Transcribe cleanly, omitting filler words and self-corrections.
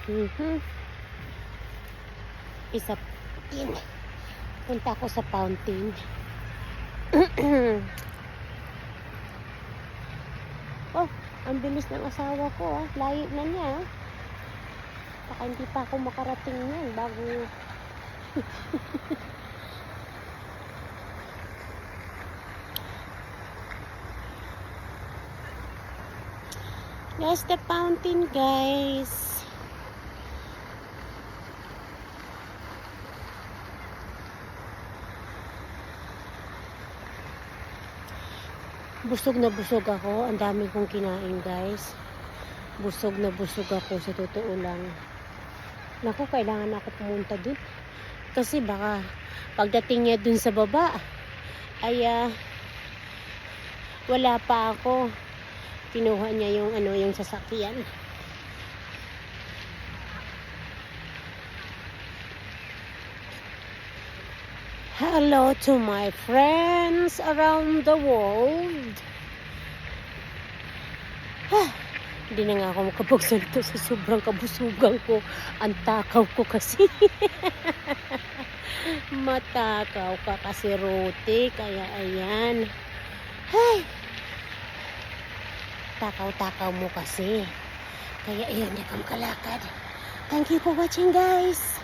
Mhm. Isa din. Punta ako sa fountain. Oh, ang bilis ng asawa ko ah. Layo na niya ah. Baka hindi pa ako makarating yan bago. There's the fountain, guys. Busog na busog ako. Ang dami kong kinain, guys. Busog na busog ako sa totoo lang. Naku, kailangan ako pumunta dun. Kasi baka pagdating niya dun sa baba, ay wala pa ako. Kinuha niya yung yung sasakyan. Hello to my friends around the world. Hindi na nga ako makapagsalita sa sobrang kabusugan ko. Ang takaw ko kasi. Matakaw ka kasi, Rote. Kaya ayan. Ay, takaw-takaw mo kasi. Kaya ayun, hindi ka makalakad. Thank you for watching, guys.